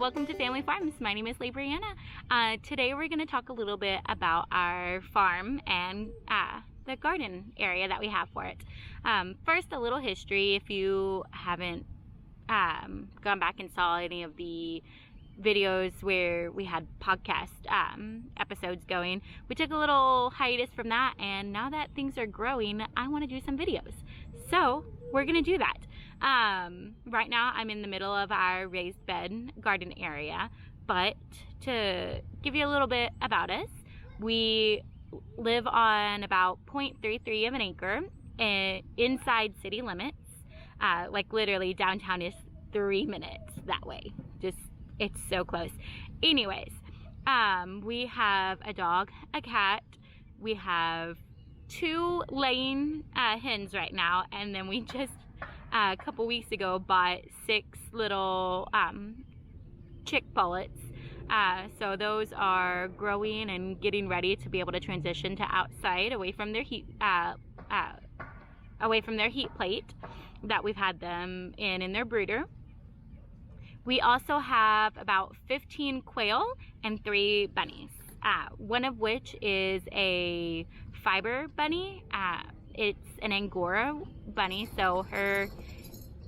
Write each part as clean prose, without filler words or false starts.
welcome to Family Farms. My name is Brianna. Today we're going to talk a little bit about our farm and the garden area that we have for it. First, a little history. If you haven't gone back and saw any of the videos where we had podcast episodes going, we took a little hiatus from that, and now that things are growing, I want to do some videos. So we're going to do that. Right now I'm in the middle of our raised bed garden area, but to give you a little bit about us, we live on about 0.33 of an acre inside city limits. Like literally downtown is 3 minutes that way. Just, it's so close. Anyways, we have a dog, a cat, we have 2 laying hens right now, and then we just a couple weeks ago bought 6 little chick pullets. So those are growing and getting ready to be able to transition to outside, away from their heat plate that we've had them in their brooder. We also have about 15 quail and 3 bunnies, one of which is a fiber bunny. It's an Angora bunny, so her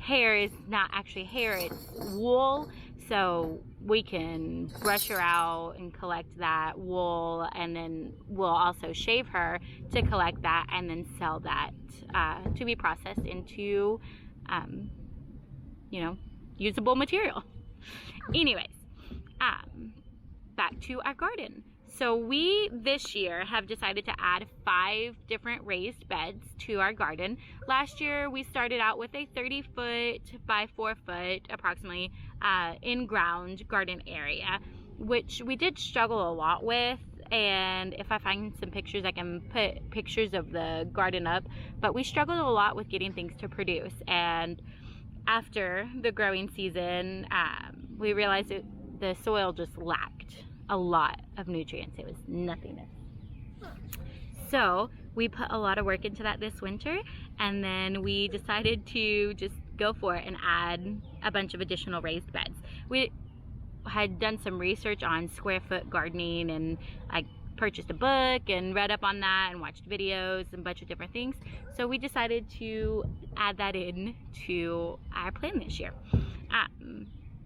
hair is not actually hair, it's wool, so we can brush her out and collect that wool, and then we'll also shave her to collect that and then sell that to be processed into usable material. Anyways, back to our garden. So we this year have decided to add 5 different raised beds to our garden. Last year we started out with a 30-foot by 4-foot approximately in-ground garden area, which we did struggle a lot with. And if I find some pictures, I can put pictures of the garden up. But we struggled a lot with getting things to produce. And after the growing season, we realized that the soil just lacked a lot of nutrients. It was nothingness. So we put a lot of work into that this winter, and then we decided to just go for it and add a bunch of additional raised beds. We had done some research on square foot gardening, and I purchased a book and read up on that and watched videos and a bunch of different things. So we decided to add that in to our plan this year.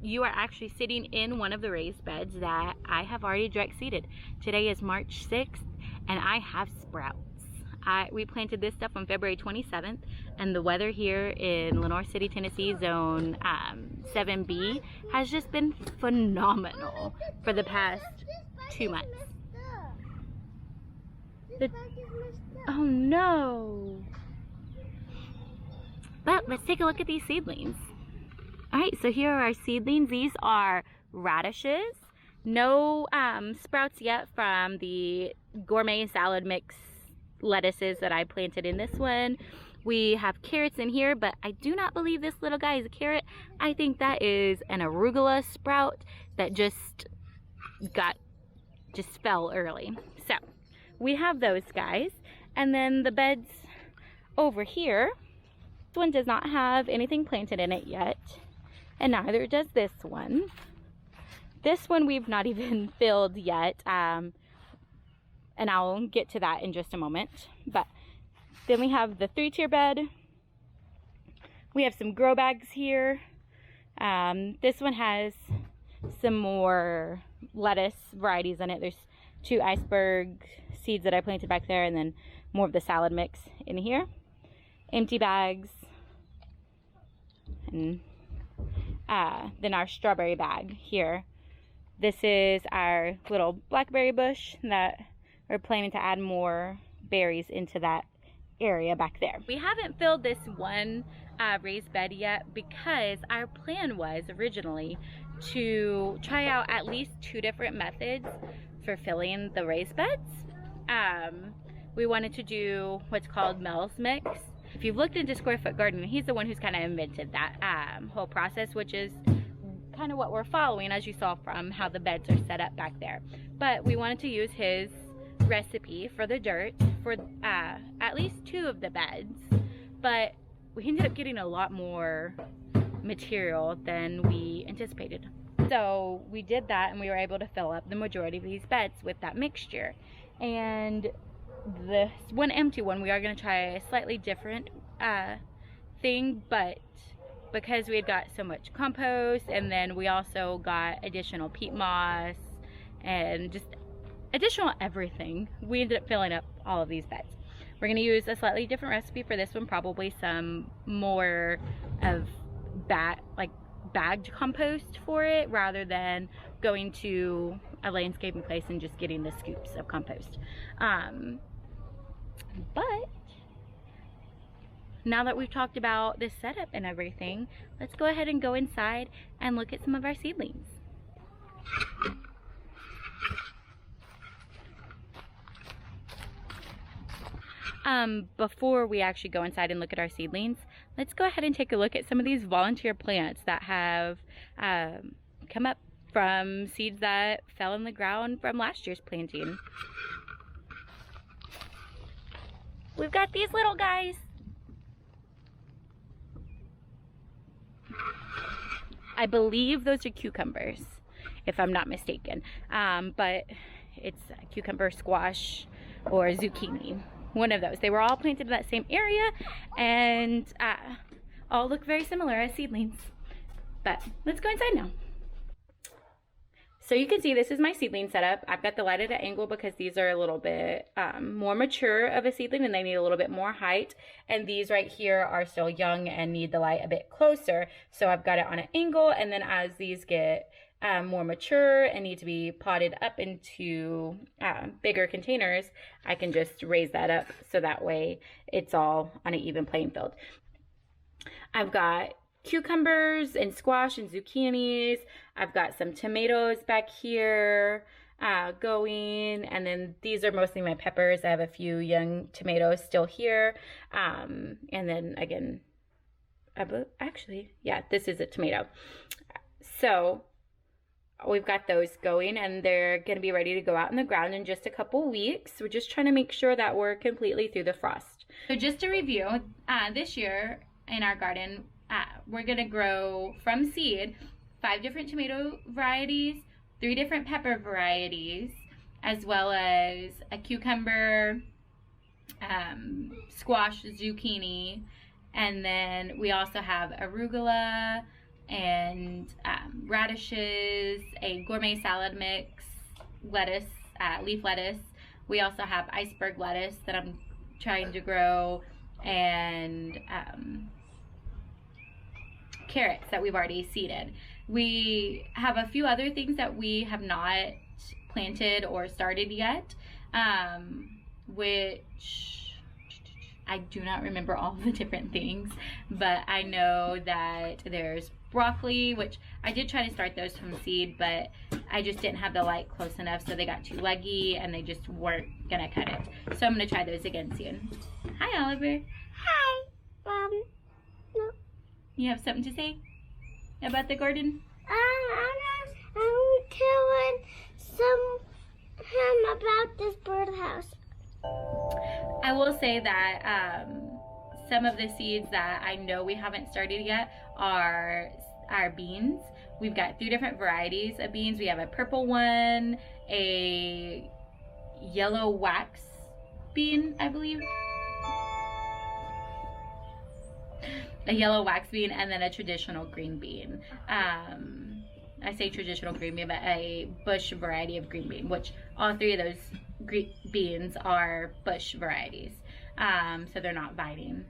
You are actually sitting in one of the raised beds that I have already direct seeded. Today is March 6th, and I have sprouts. We planted this stuff on February 27th, and the weather here in Lenoir City, Tennessee, zone 7B has just been phenomenal for the past 2 months. Oh no! But let's take a look at these seedlings. Alright, so here are our seedlings. These are radishes. No sprouts yet from the gourmet salad mix lettuces that I planted in this one. We have carrots in here, but I do not believe this little guy is a carrot. I think that is an arugula sprout that just fell early. So we have those guys. And then the beds over here, this one does not have anything planted in it yet. And neither does this one. This one we've not even filled yet, and I'll get to that in just a moment. But then we have the 3-tier bed. We have some grow bags here. This one has some more lettuce varieties in it. There's 2 iceberg seeds that I planted back there, and then more of the salad mix in here. Empty bags. And then our strawberry bag here. This is our little blackberry bush that we're planning to add more berries into that area back there. We haven't filled this one raised bed yet because our plan was originally to try out at least 2 different methods for filling the raised beds. We wanted to do what's called Mel's Mix. If you've looked into Square Foot Gardening, he's the one who's kind of invented that whole process, which is kind of what we're following, as you saw from how the beds are set up back there. But we wanted to use his recipe for the dirt for at least 2 of the beds, but we ended up getting a lot more material than we anticipated. So we did that, and we were able to fill up the majority of these beds with that mixture. And this one empty one, we are going to try a slightly different thing, but because we had got so much compost, and then we also got additional peat moss and just additional everything, we ended up filling up all of these beds. We're going to use a slightly different recipe for this one, probably some more of bagged compost for it, rather than going to a landscaping place and just getting the scoops of compost. But now that we've talked about this setup and everything, let's go ahead and go inside and look at some of our seedlings. Before we actually go inside and look at our seedlings, let's go ahead and take a look at some of these volunteer plants that have come up from seeds that fell in the ground from last year's planting. We've got these little guys. I believe those are cucumbers, if I'm not mistaken. But it's cucumber, squash, or zucchini. One of those. They were all planted in that same area, and all look very similar as seedlings. But let's go inside now. So you can see this is my seedling setup. I've got the light at an angle because these are a little bit more mature of a seedling, and they need a little bit more height. And these right here are still young and need the light a bit closer. So I've got it on an angle, and then as these get more mature and need to be potted up into bigger containers, I can just raise that up so that way it's all on an even playing field. I've got cucumbers and squash and zucchinis. I've got some tomatoes back here going, and then these are mostly my peppers. I have a few young tomatoes still here, and then again, actually, yeah, this is a tomato. So we've got those going, and they're going to be ready to go out in the ground in just a couple weeks. We're just trying to make sure that we're completely through the frost. So just to review, this year in our garden, we're going to grow from seed 5 different tomato varieties, 3 different pepper varieties, as well as a cucumber, squash, zucchini, and then we also have arugula and radishes, a gourmet salad mix, lettuce, leaf lettuce. We also have iceberg lettuce that I'm trying to grow, and carrots that we've already seeded. We have a few other things that we have not planted or started yet, which I do not remember all the different things, but I know that there's broccoli, which I did try to start those from seed, but I just didn't have the light close enough, so they got too leggy and they just weren't gonna cut it. So I'm gonna try those again soon. Hi, Oliver. Hi. No. You have something to say about the garden? I'm telling him about this birdhouse. I will say that some of the seeds that I know we haven't started yet are our beans. We've got 3 different varieties of beans. We have a purple one, a yellow wax bean, I believe. A yellow wax bean, and then a traditional green bean. I say traditional green bean, but a bush variety of green bean, which all 3 of those green beans are bush varieties. So they're not biting,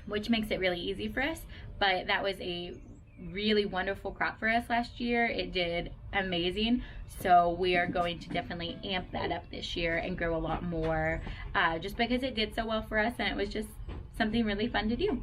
which makes it really easy for us. But that was a really wonderful crop for us last year. It did amazing. So we are going to definitely amp that up this year and grow a lot more, just because it did so well for us, and it was just something really fun to do.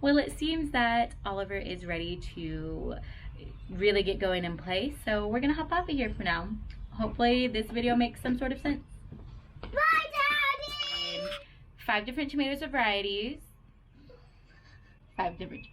Well, it seems that Oliver is ready to really get going and play, so we're gonna hop off of here for now. Hopefully this video makes some sort of sense. Bye, Daddy! 5 different tomatoes of varieties. 5 different